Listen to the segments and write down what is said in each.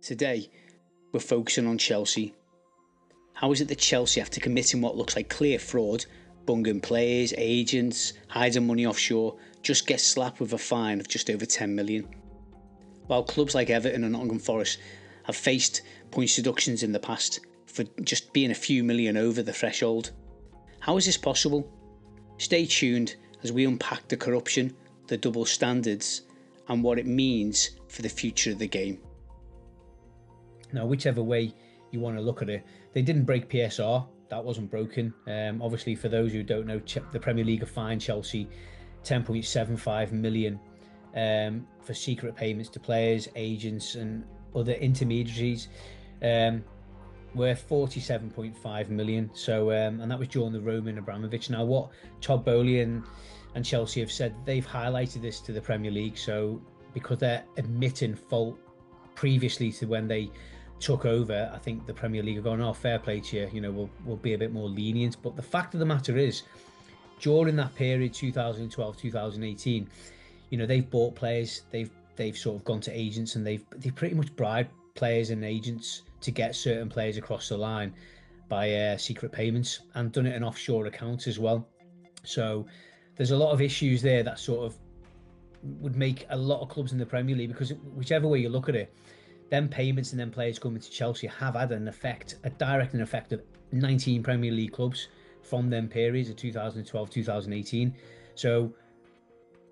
Today, we're focusing on Chelsea. How is it that Chelsea, after committing what looks like clear fraud, bunging players, agents, hiding money offshore, just get slapped with a fine of just over 10 million? While clubs like Everton and Nottingham Forest have faced points deductions in the past for just being a few million over the threshold. How is this possible? Stay tuned as we unpack the corruption, the double standards, and what it means for the future of the game. Now, whichever way you want to look at it, they didn't break PSR. That wasn't broken. Obviously, for those who don't know, the Premier League have fined Chelsea 10.75 million for secret payments to players, agents, and other intermediaries. Worth 47.5 million. So, and that was during the Roman Abramovich. Now, what Todd Bowley and Chelsea have said, they've highlighted this to the Premier League. So, because they're admitting fault previously to when they took over, I think the Premier League are going, oh, fair play to you, you know, we'll be a bit more lenient. But the fact of the matter is, during that period, 2012, 2018, you know, they've bought players, they've sort of gone to agents, and they've pretty much bribed players and agents to get certain players across the line by secret payments, and done it in offshore accounts as well. So there's a lot of issues there that sort of would make a lot of clubs in the Premier League, because whichever way you look at it, them payments and them players coming to Chelsea have had an effect, a direct effect of 19 Premier League clubs from them periods of 2012, 2018. So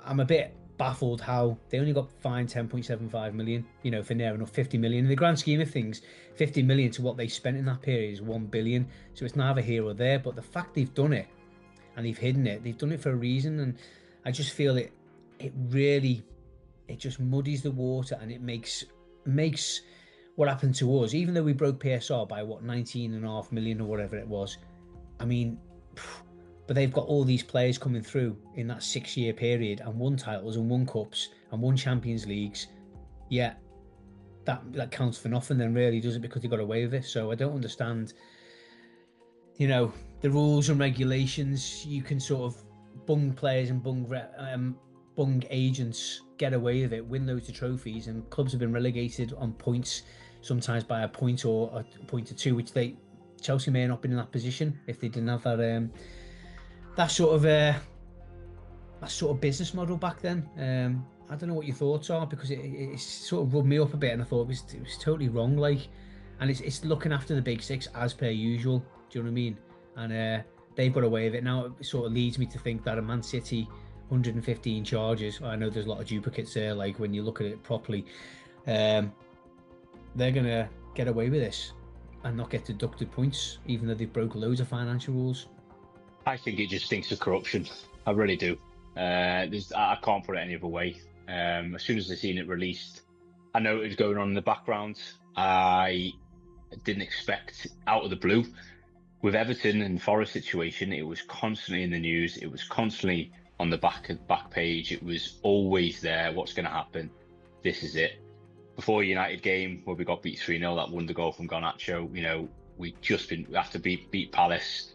I'm a bit baffled how they only got fined 10.75 million, you know, for near enough 50 million. In the grand scheme of things, 50 million to what they spent in that period is 1 billion. So it's neither here or there, but the fact they've done it and they've hidden it, they've done it for a reason. And I just feel it just muddies the water, and it makes what happened to us, even though we broke PSR by what, 19.5 million or whatever it was. I mean, but they've got all these players coming through in that 6-year period and won titles and won cups and won Champions Leagues. Yeah, that counts for nothing then, really, does it? Because they got away with it. So I don't understand, you know, the rules and regulations. You can sort of bung players and bung agents, get away with it, win loads of trophies, and clubs have been relegated on points, sometimes by a point or a point or two, which Chelsea may have not been in that position if they didn't have that sort of business model back then. I don't know what your thoughts are, because it sort of rubbed me up a bit, and I thought it was totally wrong, like, and it's looking after the big six as per usual. Do you know what I mean? And they've got away with it. Now it sort of leads me to think that a Man City 115 charges, I know there's a lot of duplicates there, like when you look at it properly, they're gonna get away with this and not get deducted points, even though they've broke loads of financial rules. I think it just stinks of corruption. I really do. I can't put it any other way. As soon as I seen it released, I know it was going on in the background. I didn't expect, out of the blue, with Everton and Forest situation, it was constantly in the news. It was constantly on the back page. It was always there. What's going to happen? This is it. Before United game where we got beat 3-0, that wonder goal from Garnacho, you know, we have to beat Palace.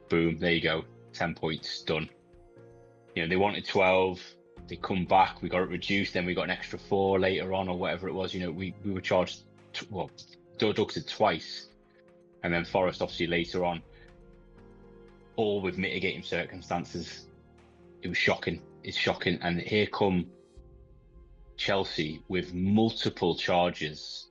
Boom, there you go, 10 points, done. You know, they wanted 12, they come back, we got it reduced, then we got an extra 4 later on, or whatever it was. You know, we were charged, deducted twice, and then Forest obviously later on, all with mitigating circumstances. It was shocking. It's shocking. And here come Chelsea with multiple charges.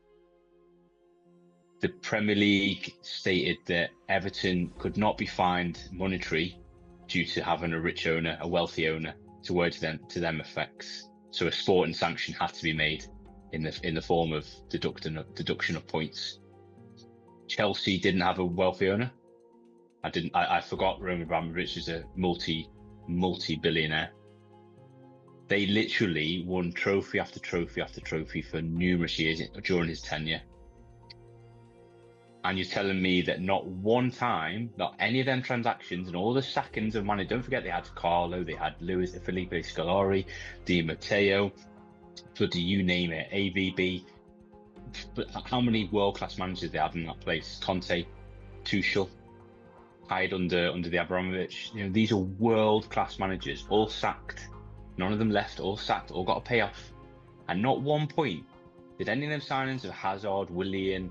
The Premier League stated that Everton could not be fined monetary due to having a rich owner, a wealthy owner, to them effects. So a sporting sanction had to be made in the form of deduction of points. Chelsea didn't have a wealthy owner. I forgot Roman Abramovich is a multi-billionaire. They literally won trophy after trophy after trophy for numerous years during his tenure. And you're telling me that not one time, not any of them transactions and all the sackings of money, don't forget they had Carlo, they had Felipe Scolari, Di Matteo, bloody you name it, AVB. But how many world-class managers they have in that place? Conte, Tuchel, hired under the Abramovich. You know, these are world-class managers, all sacked. None of them left, all sacked, all got a payoff. And not one point Did any of them signings of Hazard, Willian,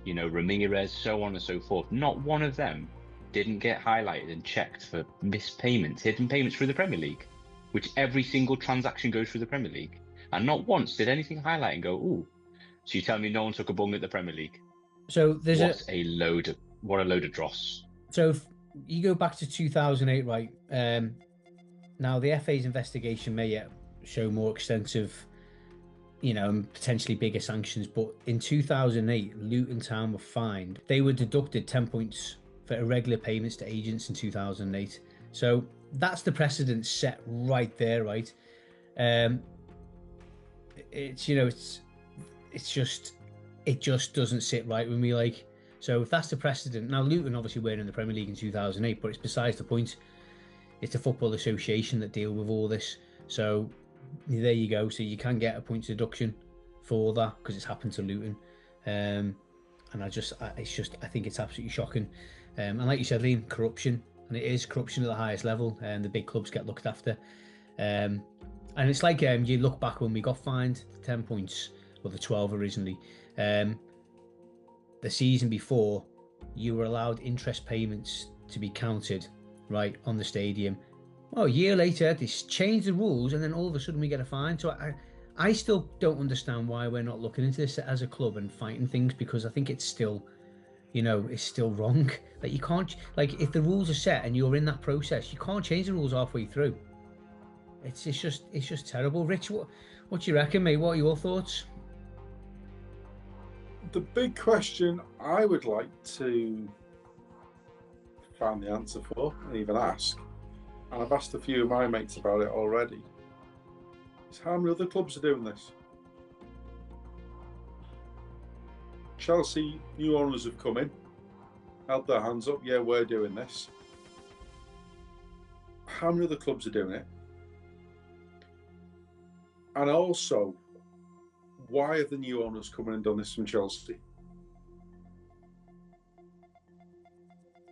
Ramirez, so on and so forth, not one of them didn't get highlighted and checked for missed payments, hidden payments through the Premier League, which every single transaction goes through the Premier League. And not once did anything highlight and go, ooh, so you tell me no one took a bung at the Premier League? So there's what a load of dross. So if you go back to 2008, right? Now the FA's investigation may yet show more extensive, and potentially bigger sanctions. But in 2008, Luton Town were fined. They were deducted 10 points for irregular payments to agents in 2008. So that's the precedent set right there, right? It just doesn't sit right with me. So if that's the precedent, now Luton obviously weren't in the Premier League in 2008, but it's besides the point. It's the Football Association that deal with all this. So there you go. So you can get a points deduction for that because it's happened to Luton. And I think it's absolutely shocking. And like you said, Liam, corruption, and it is corruption at the highest level, and the big clubs get looked after. And it's like you look back when we got fined 10 points, or the 12 originally. The season before, you were allowed interest payments to be counted, right, on the stadium. Well, a year later, they changed the rules, and then all of a sudden we get a fine. So I still don't understand why we're not looking into this as a club and fighting things, because I think it's still, it's still wrong. Like, you can't, if the rules are set and you're in that process, you can't change the rules halfway through. It's just terrible. Rich, what do you reckon, mate? What are your thoughts? The big question I would like to find the answer for and even ask, and I've asked a few of my mates about it already, is how many other clubs are doing this? Chelsea, new owners have come in, held their hands up, yeah, we're doing this. How many other clubs are doing it? And also, why have the new owners come in and done this from Chelsea?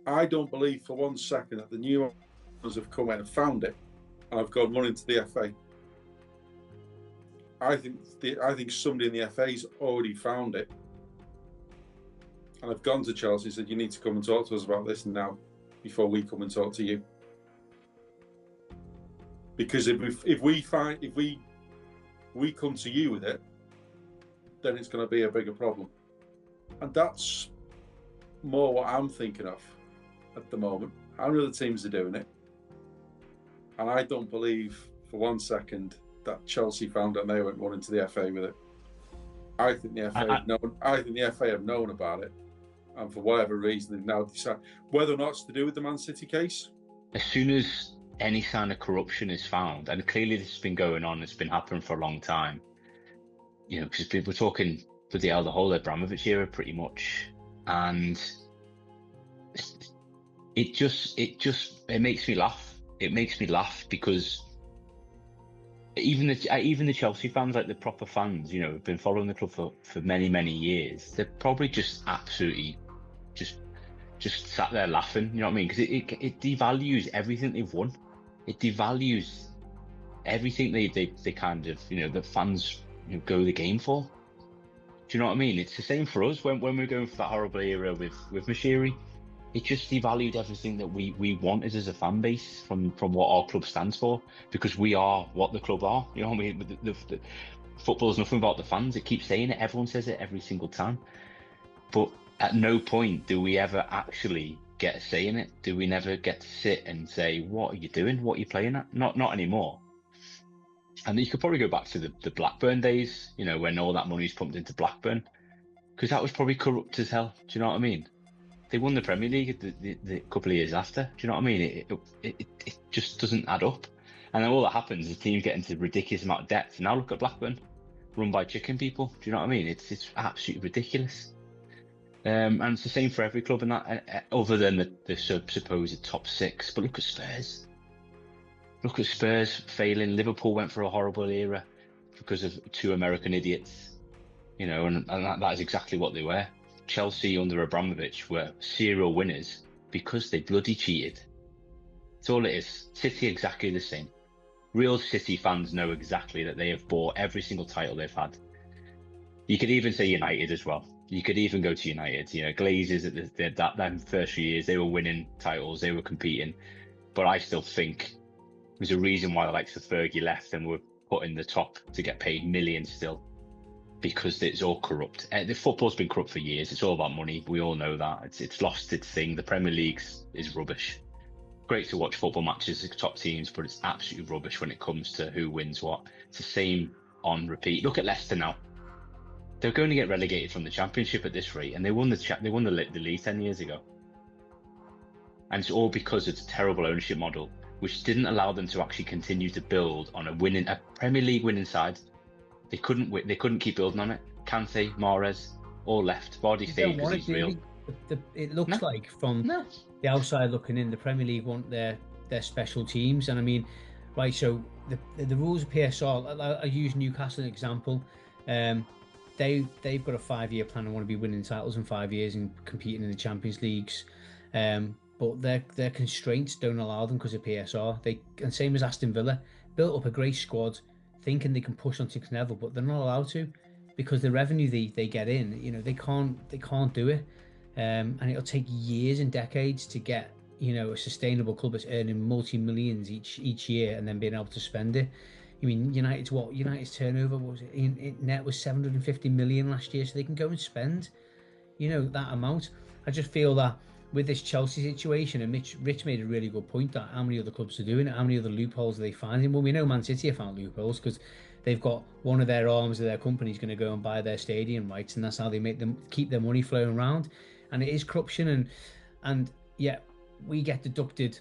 I don't believe for one second that the new owners have come in and found it and have gone running to the FA. I think somebody in the FA's already found it and have gone to Chelsea and said, you need to come and talk to us about this now before we come and talk to you. Because if we come to you with it, then it's going to be a bigger problem. And that's more what I'm thinking of at the moment. How many other teams are doing it? And I don't believe for one second that Chelsea found it and they went running to the FA with it. I think the FA have known about it, and for whatever reason they've now decided whether or not it's to do with the Man City case. As soon as any sign of corruption is found, and clearly this has been going on, it's been happening for a long time, because we're talking the whole Abramovich era pretty much, and it makes me laugh. It makes me laugh because even the Chelsea fans, like the proper fans, have been following the club for many, many years. They're probably just absolutely just sat there laughing. You know what I mean? Because it devalues everything they've won. It devalues everything they kind of the fans go the game for. Do you know what I mean? It's the same for us when we're going for that horrible era with Mashiri. It just devalued everything that we wanted as a fan base from what our club stands for, because we are what the club are. You know what I mean? The football is nothing about the fans. It keeps saying it. Everyone says it every single time. But at no point do we ever actually get a say in it. Do we never get to sit and say, what are you doing? What are you playing at? Not anymore. And you could probably go back to the Blackburn days, when all that money's pumped into Blackburn, because that was probably corrupt as hell. Do you know what I mean? They won the Premier League the couple of years after. Do you know what I mean? It just doesn't add up. And then all that happens is teams get into a ridiculous amount of debt. Now look at Blackburn, run by chicken people. Do you know what I mean? It's absolutely ridiculous. And it's the same for every club in that, other than the supposed top six. But look at Spurs. Look at Spurs failing. Liverpool went for a horrible era because of two American idiots. And that is exactly what they were. Chelsea under Abramovich were serial winners because they bloody cheated. That's all it is. City exactly the same. Real City fans know exactly that they have bought every single title they've had You could even say United as well. You could even go to United. Glazers at them first few years, they were winning titles, they were competing. But I still think there's a reason why the likes of Fergie left and were put in the top to get paid millions still, because it's all corrupt. The football's been corrupt for years. It's all about money. We all know that. It's lost its thing. The Premier League is rubbish. Great to watch football matches of top teams, but it's absolutely rubbish when it comes to who wins what. It's the same on repeat. Look at Leicester now. They're going to get relegated from the Championship at this rate, and they won the league 10 years ago. And it's all because it's a terrible ownership model, which didn't allow them to actually continue to build on a Premier League winning side. They couldn't keep building on it. Kante, Mahrez, all left. Vardy stayed because he's real. It looks like from the outside looking in, the Premier League want their special teams, and I mean, right? So the rules of PSR. I use Newcastle as an example. They've got a 5-year plan and want to be winning titles in 5 years and competing in the Champions Leagues. But their constraints don't allow them because of PSR. And same as Aston Villa, built up a great squad, thinking they can push on to level, but they're not allowed to because the revenue they get in, they can't do it. And it'll take years and decades to get a sustainable club that's earning multi-millions each year and then being able to spend it. I mean, United's turnover was in net was 750 million last year, so they can go and spend that amount. I just feel that with this Chelsea situation, and Rich made a really good point that how many other clubs are doing it, how many other loopholes are they finding? Well, we know Man City have found loopholes because they've got one of their arms of their company is going to go and buy their stadium rights, and that's how they make them keep their money flowing around. And it is corruption, and yet we get deducted,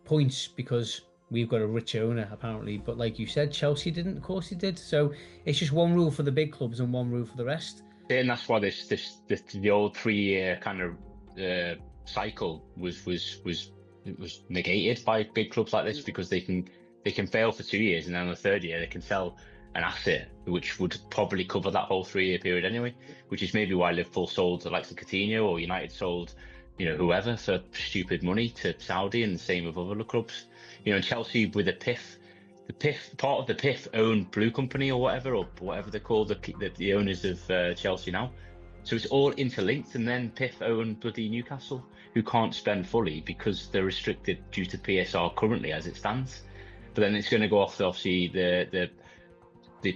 points because we've got a rich owner apparently. But like you said, Chelsea didn't. Of course, he did. So it's just one rule for the big clubs and one rule for the rest. And that's why the old 3-year kind of cycle was negated by big clubs like this, because they can fail for 2 years and then on the 3rd year they can sell an asset which would probably cover that whole 3-year period anyway, which is maybe why Liverpool sold the likes of Coutinho, or United sold whoever for stupid money to Saudi, and the same with other clubs. Chelsea with the PIF, part of the PIF owned Blue Company or whatever they're called, the owners of Chelsea now. So it's all interlinked, and then PIF own bloody Newcastle, who can't spend fully because they're restricted due to PSR currently as it stands. But then it's going to go off obviously the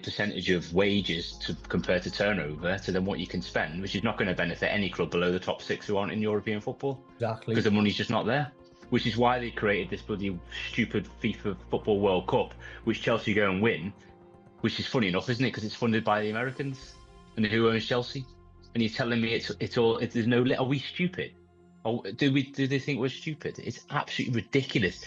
percentage of wages compared to turnover to then what you can spend, which is not going to benefit any club below the top 6 who aren't in European football. Exactly. Because the money's just not there. Which is why they created this bloody stupid FIFA Football World Cup, which Chelsea go and win, which is funny enough, isn't it? Because it's funded by the Americans, and who owns Chelsea? And you're telling me there's no. Are we stupid? Oh, do they think we're stupid? It's absolutely ridiculous.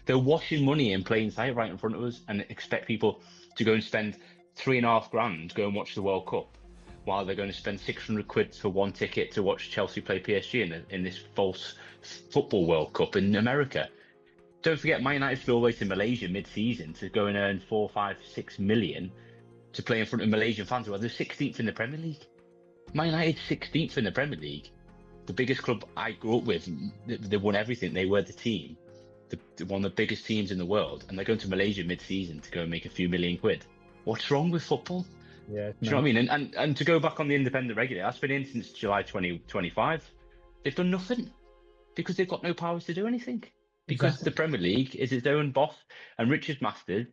They're washing money in plain sight right in front of us, and expect people to go and spend £3,500 to go and watch the World Cup, while they're going to spend 600 quid for one ticket to watch Chelsea play PSG in this false Football World Cup in America. Don't forget, Man United flew all the way to Malaysia mid-season to go and earn 4, 5, 6 million to play in front of Malaysian fans who are the 16th in the Premier League. Man United 16th in the Premier League, the biggest club I grew up with. They won everything. They were the team, one of the biggest teams in the world, and they're going to Malaysia mid-season to go and make a few million quid. What's wrong with football? Yeah, do you know what I mean? And to go back on the independent regulator, that's been in since July 2025. They've done nothing because they've got no powers to do anything. Because the Premier League is its own boss, and Richard Masters